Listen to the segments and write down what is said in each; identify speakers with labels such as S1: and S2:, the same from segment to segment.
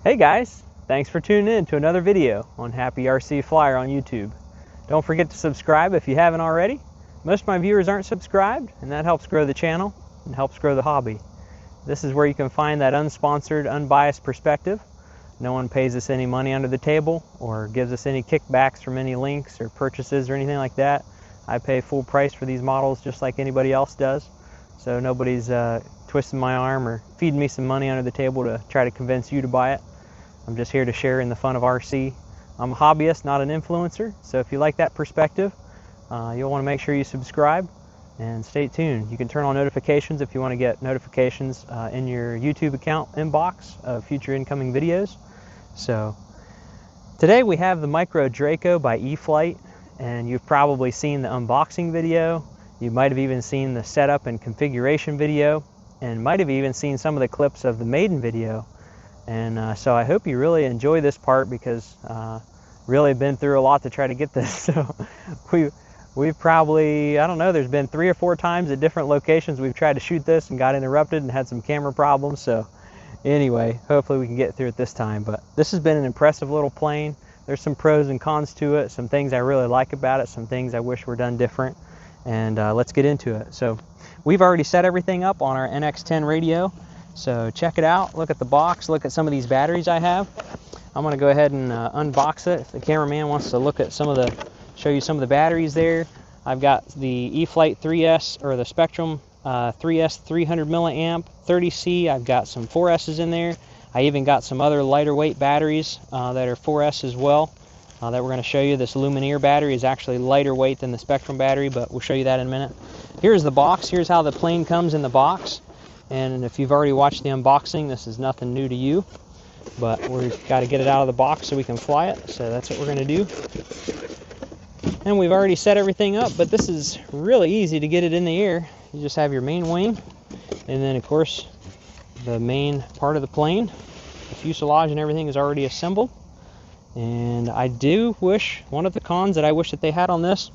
S1: Hey guys, thanks for tuning in to another video on Happy RC Flyer on YouTube. Don't forget to subscribe if you haven't already. Most of my viewers aren't subscribed, and that helps grow the channel and helps grow the hobby. This is where you can find that unsponsored, unbiased perspective. No one pays us any money under the table or gives us any kickbacks from any links or purchases or anything like that. I pay full price for these models just like anybody else does. So nobody's twisting my arm or feeding me some money under the table to try to convince you to buy it. I'm just here to share in the fun of RC. I'm a hobbyist, not an influencer, so if you like that perspective, you'll want to make sure you subscribe and stay tuned. You can turn on notifications if you want to get notifications in your YouTube account inbox of future incoming videos. So today we have the Micro Draco by E-flite, and you've probably seen the unboxing video. You might have even seen the setup and configuration video, and might have even seen some of the clips of the Maiden video. And so I hope you really enjoy this part, because really been through a lot to try to get this. So we've probably, I don't know, there's been 3 or 4 times at different locations we've tried to shoot this and got interrupted and had some camera problems. So anyway, hopefully we can get through it this time. But this has been an impressive little plane. There's some pros and cons to it, some things I really like about it, some things I wish were done different. And let's get into it. So we've already set everything up on our NX10 radio. So check it out, look at the box, look at some of these batteries I have. I'm going to go ahead and unbox it. If the cameraman wants to look at show you some of the batteries there. I've got the E-flite 3S, or the Spectrum 3S 300 milliamp 30C. I've got some 4S's in there. I even got some other lighter weight batteries that are 4S as well that we're going to show you. This Lumineer battery is actually lighter weight than the Spectrum battery, but we'll show you that in a minute. Here's the box. Here's how the plane comes in the box. And if you've already watched the unboxing, this is nothing new to you, but we've got to get it out of the box so we can fly it. So that's what we're going to do. And we've already set everything up, but this is really easy to get it in the air. You just have your main wing, and then of course the main part of the plane. The fuselage and everything is already assembled. And I do wish, one of the cons that I wish that they had on this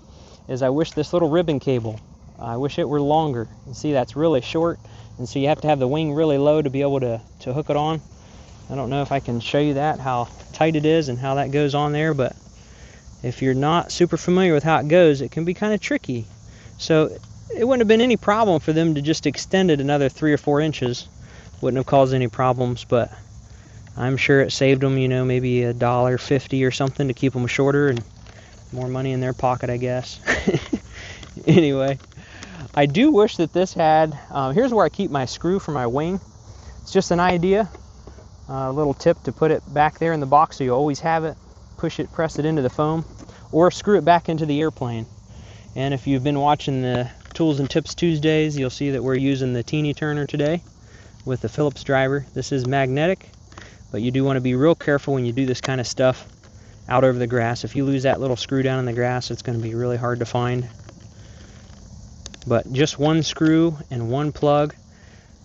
S1: is I wish this little ribbon cable, I wish it were longer. You see, that's really short. And so you have to have the wing really low to be able to hook it on. I don't know if I can show you that, how tight it is and how that goes on there, but if you're not super familiar with how it goes, it can be kind of tricky. So it wouldn't have been any problem for them to just extend it another 3 or 4 inches. Wouldn't have caused any problems, but I'm sure it saved them, you know, maybe $1.50 or something to keep them shorter and more money in their pocket, I guess. Anyway. I do wish that this had, here's where I keep my screw for my wing. It's just an idea, a little tip to put it back there in the box so you always have it. Push it, press it into the foam, or screw it back into the airplane. And if you've been watching the Tools and Tips Tuesdays, you'll see that we're using the teeny turner today with the Phillips driver. This is magnetic, but you do want to be real careful when you do this kind of stuff out over the grass. If you lose that little screw down in the grass, it's going to be really hard to find. But just one screw and one plug.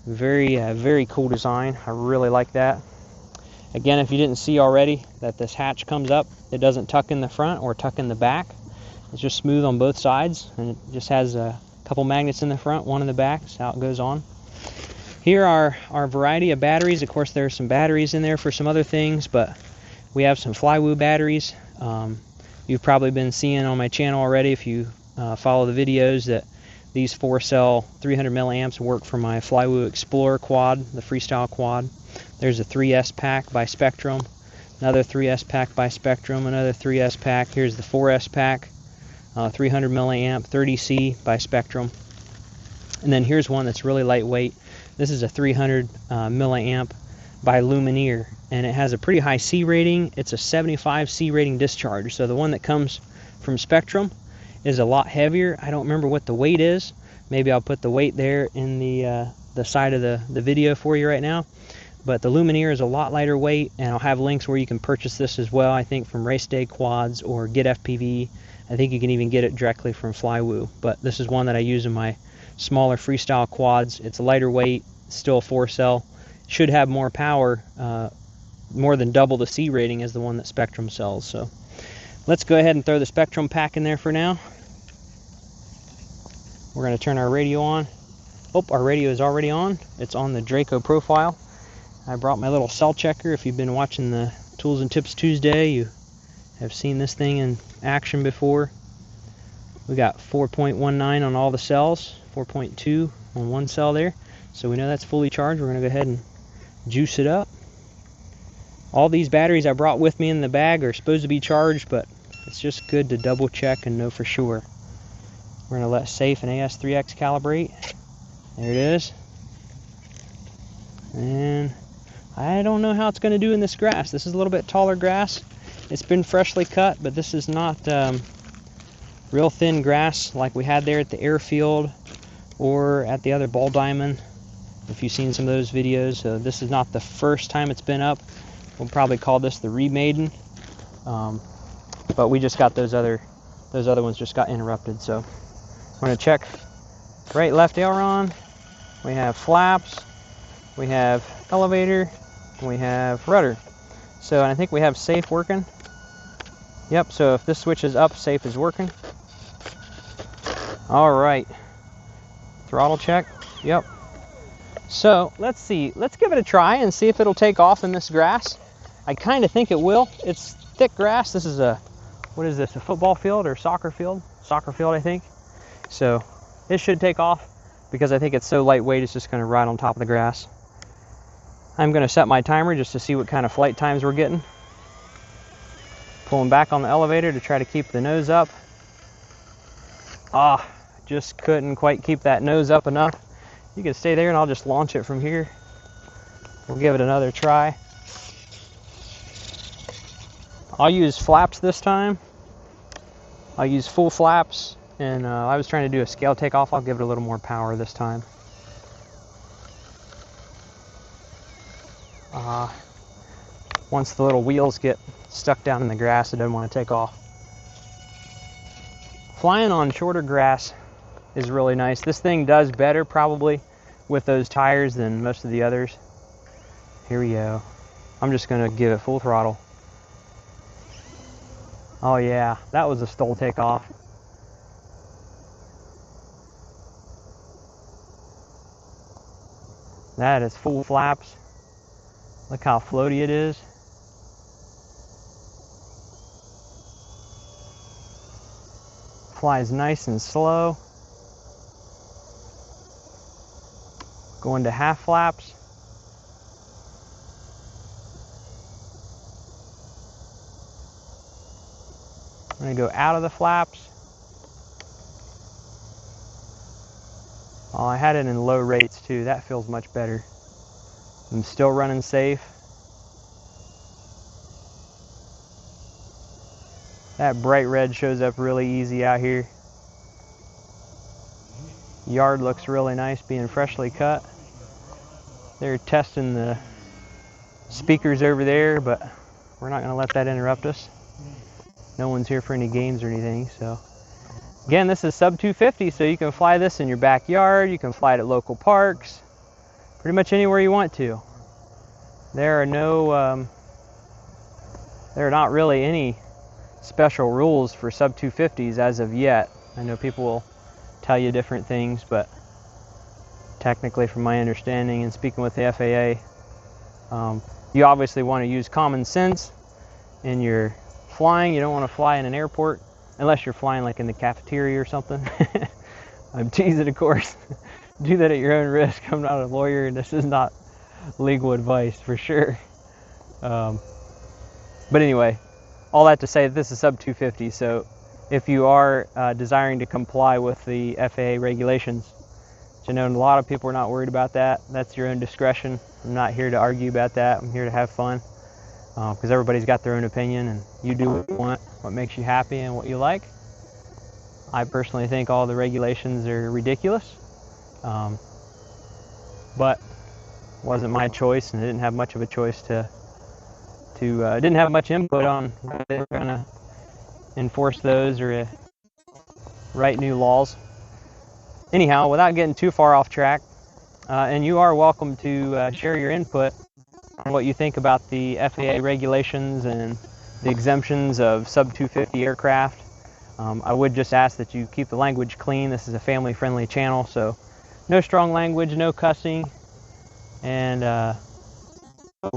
S1: Very cool design. I really like that. Again, if you didn't see already that this hatch comes up, it doesn't tuck in the front or tuck in the back. It's just smooth on both sides, and it just has a couple magnets in the front, one in the back. That's how it goes on. Here are our variety of batteries. Of course, there's some batteries in there for some other things, but we have some Flywoo batteries. You've probably been seeing on my channel already, if you follow the videos, that these 4-cell 300 milliamps work for my Flywoo Explorer quad, the freestyle quad. There's a 3S pack by Spectrum, another 3S pack by Spectrum, another 3S pack. Here's the 4S pack, 300 milliamp 30C by Spectrum. And then here's one that's really lightweight. This is a 300 milliamp by Lumineer, and it has a pretty high C rating. It's a 75 C rating discharge. So the one that comes from Spectrum is a lot heavier. I don't remember what the weight is. Maybe I'll put the weight there in the side of the video for you right now. But the Lumineer is a lot lighter weight, and I'll have links where you can purchase this as well, I think from Race Day Quads or Get FPV. I think you can even get it directly from Flywoo. But this is one that I use in my smaller freestyle quads. It's lighter weight, still a 4-cell. Should have more power, more than double the C rating as the one that Spectrum sells. So let's go ahead and throw the Spectrum pack in there for now. We're going to turn our radio on. Oh, our radio is already on. It's on the Draco profile. I brought my little cell checker. If you've been watching the Tools and Tips Tuesday, you have seen this thing in action before. We got 4.19 on all the cells, 4.2 on one cell there. So we know that's fully charged. We're going to go ahead and juice it up. All these batteries I brought with me in the bag are supposed to be charged, but it's just good to double check and know for sure. We're going to let safe and AS3X calibrate. There it is. And I don't know how it's going to do in this grass. This is a little bit taller grass. It's been freshly cut, but this is not real thin grass like we had there at the airfield or at the other ball diamond, if you've seen some of those videos. So this is not the first time it's been up. We'll probably call this the Maiden, but we just got those other ones just got interrupted. So we're going to check right, left aileron. We have flaps, we have elevator, and we have rudder. So I think we have safe working. Yep, so if this switch is up, safe is working. All right, throttle check. Yep. So let's see, let's give it a try and see if it'll take off in this grass. I kind of think it will. It's thick grass. This is what is this, a football field or soccer field? Soccer field, I think. So it should take off because I think it's so lightweight, it's just going to ride on top of the grass. I'm going to set my timer just to see what kind of flight times we're getting. Pulling back on the elevator to try to keep the nose up. Just couldn't quite keep that nose up enough. You can stay there and I'll just launch it from here. We'll give it another try. I'll use flaps this time. I'll use full flaps, and I was trying to do a scale takeoff. I'll give it a little more power this time. Once the little wheels get stuck down in the grass, it doesn't want to take off. Flying on shorter grass is really nice. This thing does better probably with those tires than most of the others. Here we go. I'm just going to give it full throttle. Oh yeah, that was a stall takeoff. That is full flaps. Look how floaty it is. Flies nice and slow. Going to half flaps. I'm going to go out of the flaps. Oh, I had it in low rates too. That feels much better. I'm still running safe. That bright red shows up really easy out here. Yard looks really nice being freshly cut. They're testing the speakers over there, but we're not going to let that interrupt us. No one's here for any games or anything. So again, this is sub 250, so you can fly this in your backyard. You can fly it at local parks, pretty much anywhere you want to. There are no, there are not really any special rules for sub 250s as of yet. I know people will tell you different things, but technically, from my understanding and speaking with the FAA, you obviously want to use common sense in your flying. You don't want to fly in an airport unless you're flying like in the cafeteria or something. I'm teasing, of course. Do that at your own risk. I'm not a lawyer, and this is not legal advice for sure. But anyway, all that to say that this is sub 250, so if you are desiring to comply with the FAA regulations, which I know a lot of people are not worried about that, that's your own discretion. I'm not here to argue about that. I'm here to have fun, because everybody's got their own opinion, and you do what you want, what makes you happy and what you like. I personally think all the regulations are ridiculous, but it wasn't my choice, and I didn't have much of a choice didn't have much input on whether they were going to enforce those or write new laws. Anyhow, without getting too far off track, and you are welcome to share your input on what you think about the FAA regulations and the exemptions of sub 250 aircraft. I would just ask that you keep the language clean. This is a family-friendly channel, so no strong language, no cussing, and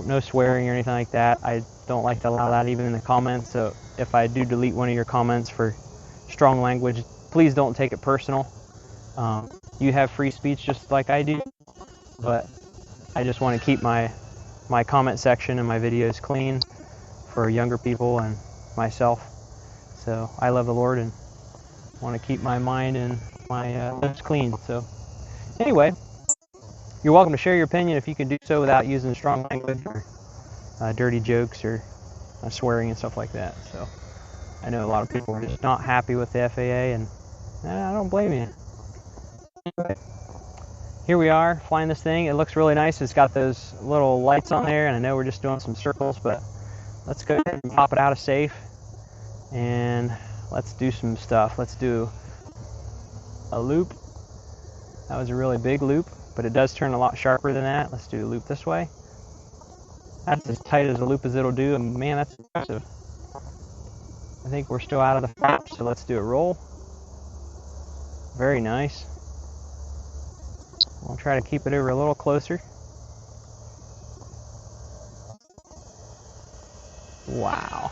S1: no swearing or anything like that. I don't like to allow that even in the comments, so if I do delete one of your comments for strong language, please don't take it personal. You have free speech just like I do, but I just want to keep my comment section and my videos clean for younger people and myself. So I love the Lord and want to keep my mind and my lips clean. So anyway, you're welcome to share your opinion if you can do so without using strong language or dirty jokes or swearing and stuff like that. So I know a lot of people are just not happy with the FAA, and I don't blame you. Anyway, here we are flying this thing. It looks really nice. It's got those little lights on there, and I know we're just doing some circles, but let's go ahead and pop it out of safe and let's do some stuff. Let's do a loop. That was a really big loop, but it does turn a lot sharper than that. Let's do a loop this way. That's as tight as a loop as it'll do, and man, that's impressive. I think we're still out of the flaps, so let's do a roll. Very nice. We'll try to keep it over a little closer. Wow.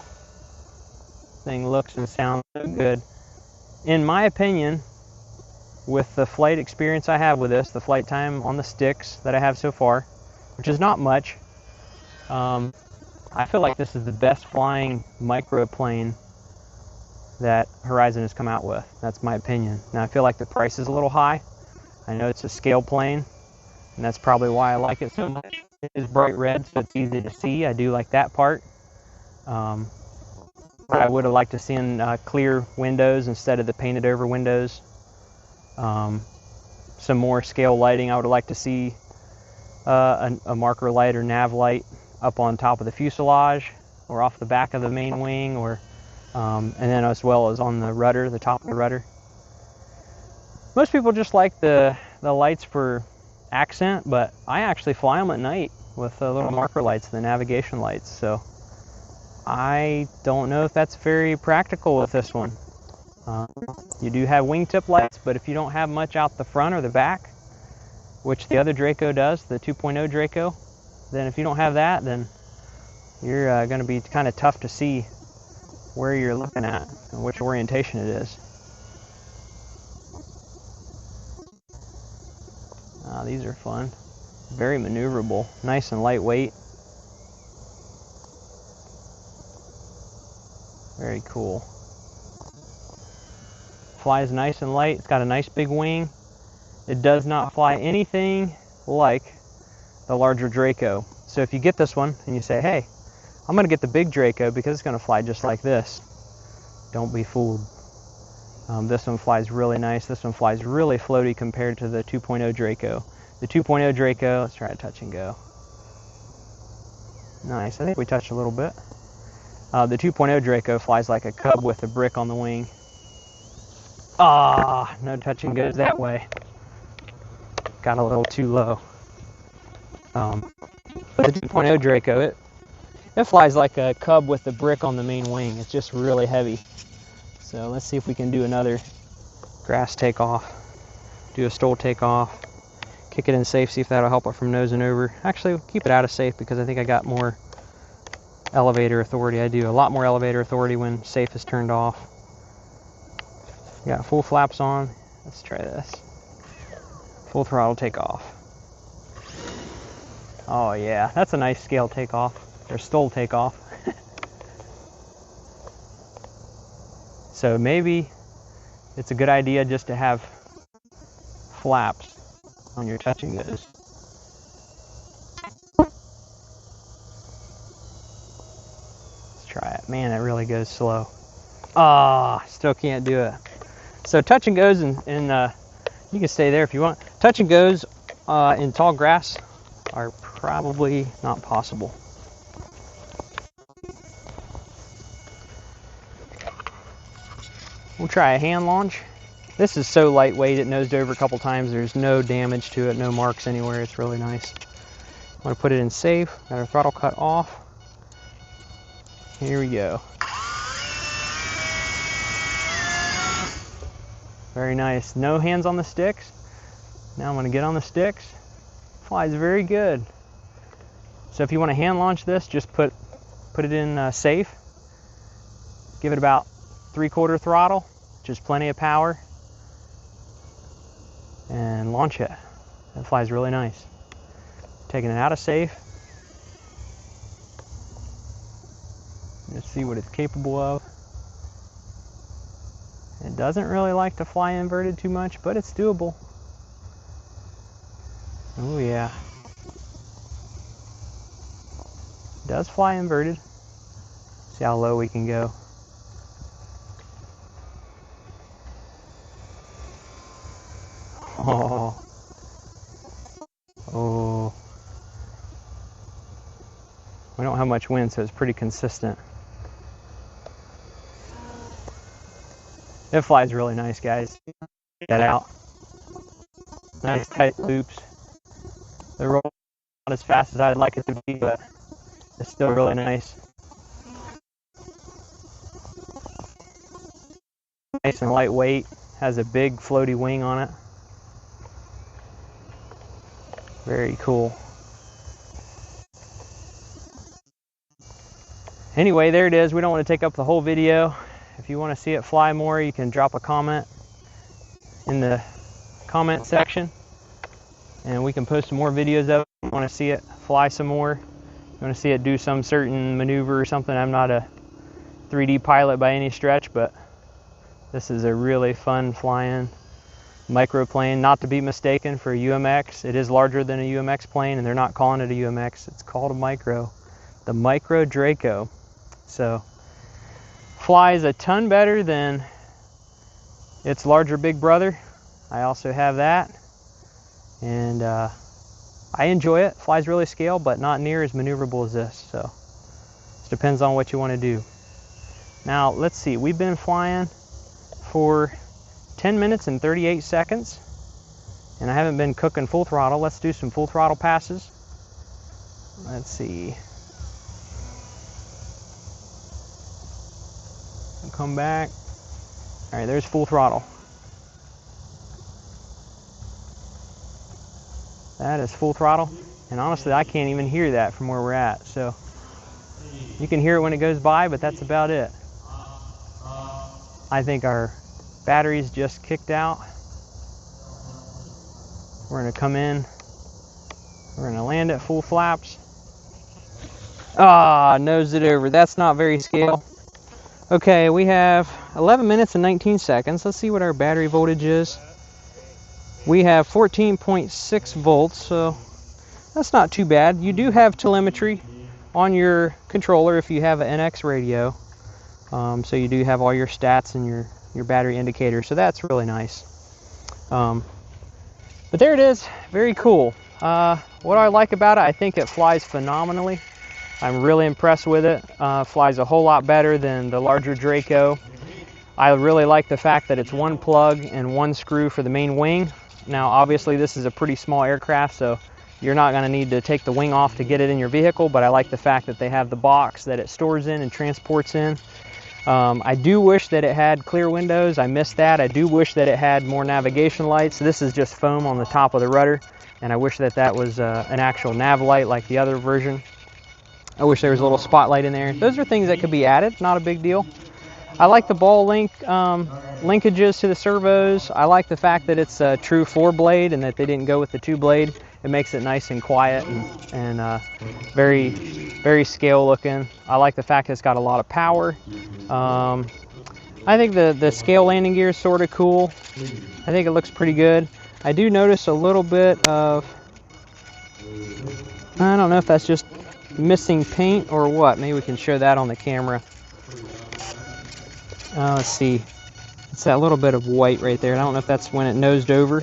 S1: Thing looks and sounds so good. In my opinion, with the flight experience I have with this, the flight time on the sticks that I have so far, which is not much, I feel like this is the best flying microplane that Horizon has come out with. That's my opinion. Now I feel like the price is a little high. I know it's a scale plane, and that's probably why I like it so much. It is bright red, so it's easy to see. I do like that part. But I would have liked to see clear windows instead of the painted over windows. Some more scale lighting. I would have liked to see a marker light or nav light up on top of the fuselage or off the back of the main wing, or and then as well as on the rudder, the top of the rudder. Most people just like the lights for accent, but I actually fly them at night with the little marker lights, the navigation lights, so I don't know if that's very practical with this one. You do have wingtip lights, but if you don't have much out the front or the back, which the other Draco does, the 2.0 Draco, then if you don't have that, then you're going to be kind of tough to see where you're looking at and which orientation it is. These are fun. Very maneuverable. Nice and lightweight. Very cool. Flies nice and light. It's got a nice big wing. It does not fly anything like the larger Draco. So if you get this one and you say, hey, I'm going to get the big Draco because it's going to fly just like this, don't be fooled. This one flies really nice. This one flies really floaty compared to the 2.0 Draco. The 2.0 Draco, let's try to touch and go. Nice, I think we touched a little bit. The 2.0 Draco flies like a cub with a brick on the wing. No touch and goes that way. Got a little too low. But the 2.0 Draco, it flies like a cub with a brick on the main wing. It's just really heavy. So let's see if we can do another grass takeoff. Do a stole takeoff. Kick it in safe, see if that'll help it from nosing over. Actually, keep it out of safe because I think I got more elevator authority. I do a lot more elevator authority when safe is turned off. Got full flaps on. Let's try this. Full throttle takeoff. Oh yeah, that's a nice scale takeoff, or stole takeoff. So maybe it's a good idea just to have flaps on your touch and goes. Let's try it. Man, it really goes slow. Still can't do it. So touch and goes, and you can stay there if you want. Touch and goes in tall grass are probably not possible. We'll try a hand launch. This is so lightweight, it nosed over a couple times. There's no damage to it, no marks anywhere. It's really nice. I'm going to put it in safe. Got our throttle cut off. Here we go. Very nice. No hands on the sticks. Now I'm going to get on the sticks. Flies very good. So if you want to hand launch this, just put it in safe. Give it about 3/4 throttle, which is plenty of power, and launch it. It flies really nice. Taking it out of safe. Let's see what it's capable of. It doesn't really like to fly inverted too much, but it's doable. Oh yeah. It does fly inverted. See how low we can go. Oh. Oh. We don't have much wind, so it's pretty consistent. It flies really nice, guys. Check that out. Nice tight loops. They're rolling not as fast as I'd like it to be, but it's still really nice. Nice and lightweight. Has a big floaty wing on it. Very cool. Anyway, there it is. We don't want to take up the whole video. If you want to see it fly more, you can drop a comment in the comment section, and we can post some more videos of it. If you want to see it fly some more, you want to see it do some certain maneuver or something. I'm not a 3D pilot by any stretch, but this is a really fun flying microplane, not to be mistaken for a UMX. It is larger than a UMX plane, and they're not calling it a UMX. It's called a micro, the Micro Draco. So flies a ton better than its larger big brother. I also have that, and I enjoy it. Flies really scale, but not near as maneuverable as this. So it depends on what you want to do. Now let's see, we've been flying for 10 minutes and 38 seconds, and I haven't been cooking full throttle. Let's do some full throttle passes. Let's see. Come back. All right, there's full throttle. That is full throttle, and honestly, I can't even hear that from where we're at. So you can hear it when it goes by, but that's about it. I think our batteries just kicked out. We're gonna come in. We're gonna land at full flaps. Ah, nosed it over. That's not very scale. Okay, we have 11 minutes and 19 seconds. Let's see what our battery voltage is. We have 14.6 volts, so that's not too bad. You do have telemetry on your controller if you have an NX radio. So you do have all your stats and your battery indicator, so that's really nice. But there it is, very cool. What I like about it, I think it flies phenomenally. I'm really impressed with it. Flies a whole lot better than the larger Draco. I really like the fact that it's one plug and one screw for the main wing. Now obviously this is a pretty small aircraft, so you're not going to need to take the wing off to get it in your vehicle, but I like the fact that they have the box that it stores in and transports in. I do wish that it had clear windows. I missed that. I do wish that it had more navigation lights. This is just foam on the top of the rudder, and I wish that that was an actual nav light like the other version. I wish there was a little spotlight in there. Those are things that could be added, not a big deal. I like the ball linkages to the servos. I like the fact that it's a true 4-blade and that they didn't go with the 2-blade. It makes it nice and quiet and very, very scale looking. I like the fact that it's got a lot of power. I think the scale landing gear is sort of cool. I think it looks pretty good. I do notice a little bit of, I don't know if that's just missing paint or what. Maybe we can show that on the camera. Let's see. It's that little bit of white right there. I don't know if that's when it nosed over,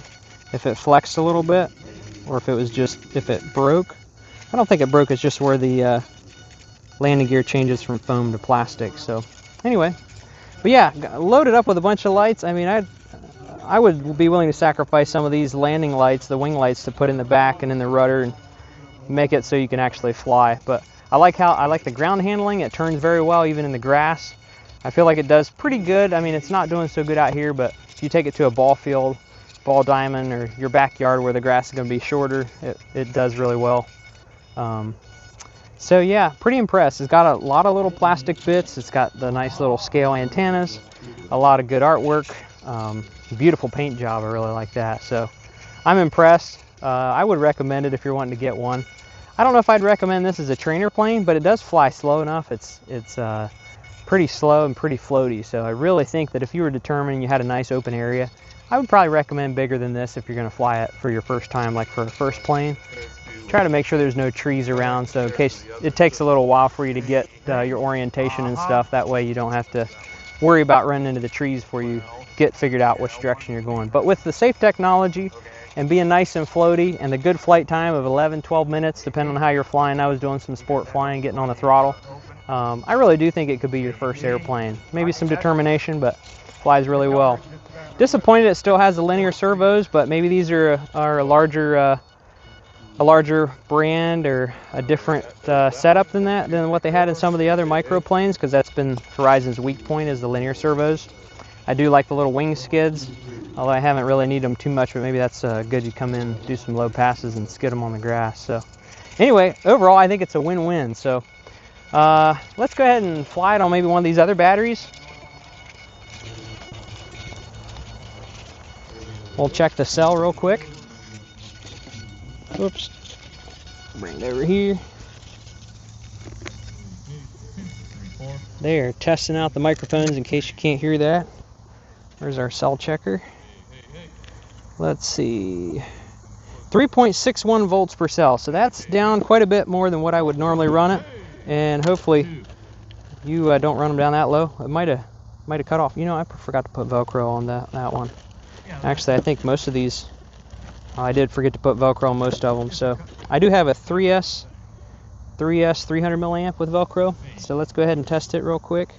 S1: if it flexed a little bit, or if it was just, if it broke. I don't think it broke. It's just where the landing gear changes from foam to plastic. So anyway, but yeah, loaded up with a bunch of lights. I mean, I would be willing to sacrifice some of these landing lights, the wing lights, to put in the back and in the rudder and make it so you can actually fly. But I like the ground handling. It turns very well even in the grass. I feel like it does pretty good. I mean, it's not doing so good out here, but if you take it to a ball field, ball diamond, or your backyard where the grass is going to be shorter, it does really well. So yeah, pretty impressed. It's got a lot of little plastic bits. It's got the nice little scale antennas, a lot of good artwork, beautiful paint job. I really like that. So I'm impressed. I would recommend it if you're wanting to get one. I don't know if I'd recommend this as a trainer plane, but it does fly slow enough. It's pretty slow and pretty floaty. So I really think that if you were determined you had a nice open area, I would probably recommend bigger than this if you're going to fly it for your first time, like for a first plane. Try to make sure there's no trees around, so in case it takes a little while for you to get your orientation and stuff, that way you don't have to worry about running into the trees before you get figured out which direction you're going. But with the safe technology and being nice and floaty and the good flight time of 11-12 minutes, depending on how you're flying, I was doing some sport flying, getting on the throttle. I really do think it could be your first airplane. Maybe some determination, but flies really well. Disappointed it still has the linear servos, but maybe these are a larger brand or a different setup than what they had in some of the other microplanes, because that's been Horizon's weak point, is the linear servos. I do like the little wing skids, although I haven't really needed them too much, but maybe that's good. You come in, do some low passes and skid them on the grass. So anyway, overall I think it's a win-win. So let's go ahead and fly it on maybe one of these other batteries. We'll check the cell real quick. Whoops. Bring it over here. There, testing out the microphones in case you can't hear that. There's our cell checker. Let's see. 3.61 volts per cell. So that's down quite a bit more than what I would normally run it. And hopefully you don't run them down that low. It might have cut off. You know, I forgot to put Velcro on that one. Actually, I think most of these, I did forget to put Velcro on most of them. So I do have a 3S 300 milliamp with Velcro. So let's go ahead and test it real quick.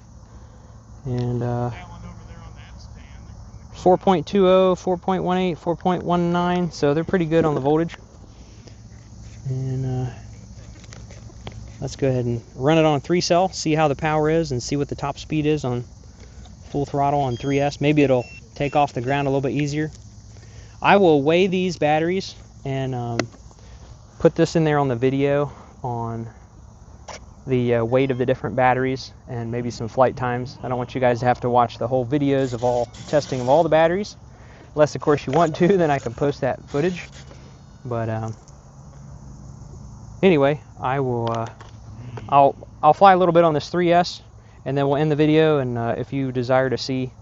S1: And 4.20, 4.18, 4.19. So they're pretty good on the voltage. And let's go ahead and run it on 3 cell, see how the power is, and see what the top speed is on full throttle on 3S. Maybe it'll take off the ground a little bit easier. I will weigh these batteries and put this in there on the video on the weight of the different batteries and maybe some flight times. I don't want you guys to have to watch the whole videos of all testing of all the batteries, unless of course you want to, then I can post that footage. But anyway, I will I'll fly a little bit on this 3S and then we'll end the video. And if you desire to see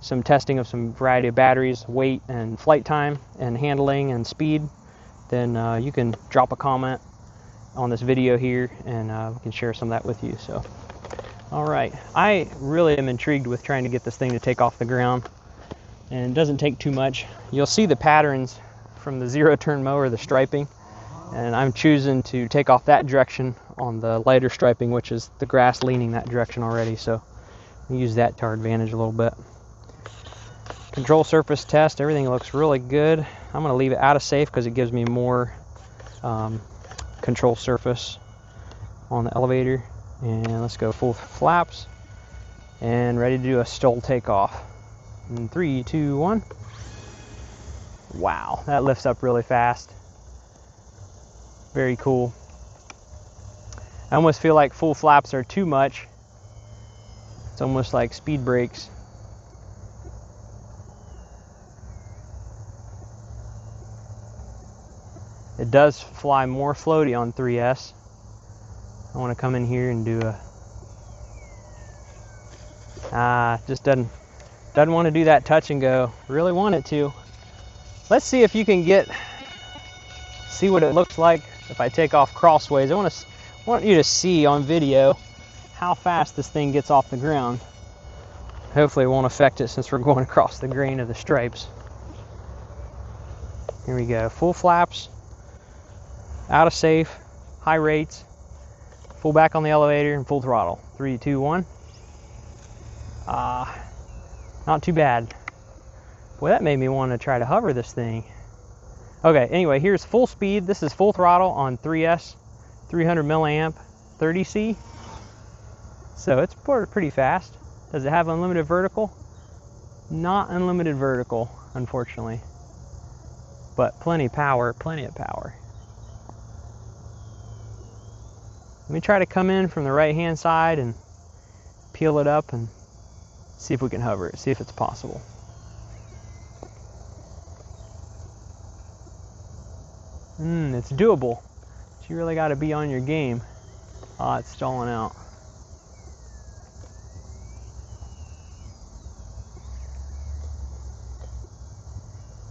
S1: some testing of some variety of batteries, weight and flight time and handling and speed, then you can drop a comment on this video here and we can share some of that with you. So all right, I really am intrigued with trying to get this thing to take off the ground, and it doesn't take too much. You'll see the patterns from the zero turn mower, the striping, and I'm choosing to take off that direction on the lighter striping, which is the grass leaning that direction already. So we use that to our advantage a little bit. Control surface test, everything looks really good. I'm going to leave it out of safe because it gives me more control surface on the elevator. And let's go full flaps and ready to do a STOL takeoff. In 3, 2, 1. Wow, that lifts up really fast. Very cool. I almost feel like full flaps are too much. It's almost like speed brakes. It does fly more floaty on 3S. I want to come in here and do just doesn't want to do that touch and go. Really want it to. Let's see if you can see what it looks like if I take off crossways. I want you to see on video how fast this thing gets off the ground. Hopefully it won't affect it since we're going across the grain of the stripes. Here we go, full flaps, out of safe, high rates, full back on the elevator, and full throttle. 3, 2, 1. Not too bad. Boy, that made me want to try to hover this thing. Okay, anyway, here's full speed. This is full throttle on 3S, 300 milliamp, 30C. So it's pretty fast. Does it have unlimited vertical? Not unlimited vertical, unfortunately. But plenty of power, plenty of power. Let me try to come in from the right hand side and peel it up and see if we can hover it, see if it's possible. It's doable, but you really got to be on your game. Ah, it's stalling out.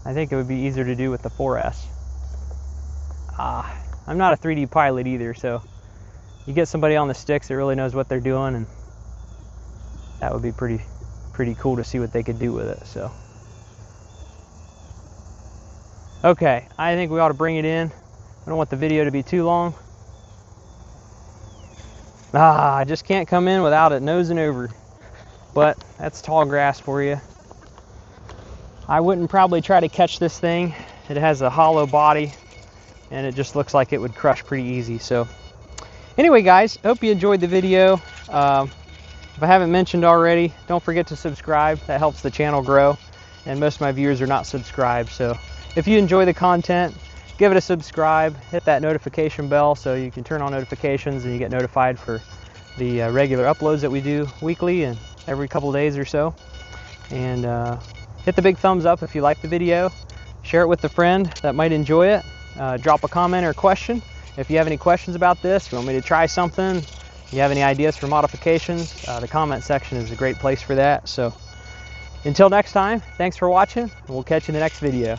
S1: I think it would be easier to do with the 4S. I'm not a 3D pilot either, so you get somebody on the sticks that really knows what they're doing, and that would be pretty cool to see what they could do with it. So, okay, I think we ought to bring it in. I don't want the video to be too long. I just can't come in without it nosing over. But that's tall grass for you. I wouldn't probably try to catch this thing. It has a hollow body, and it just looks like it would crush pretty easy. So anyway, guys, hope you enjoyed the video. If I haven't mentioned already, don't forget to subscribe. That helps the channel grow, and most of my viewers are not subscribed. So if you enjoy the content, give it a subscribe, hit that notification bell so you can turn on notifications and you get notified for the regular uploads that we do weekly and every couple days or so. And hit the big thumbs up if you like the video. Share it with a friend that might enjoy it. Drop a comment or a question. If you have any questions about this, if you want me to try something, you have any ideas for modifications, the comment section is a great place for that. So until next time, thanks for watching, and we'll catch you in the next video.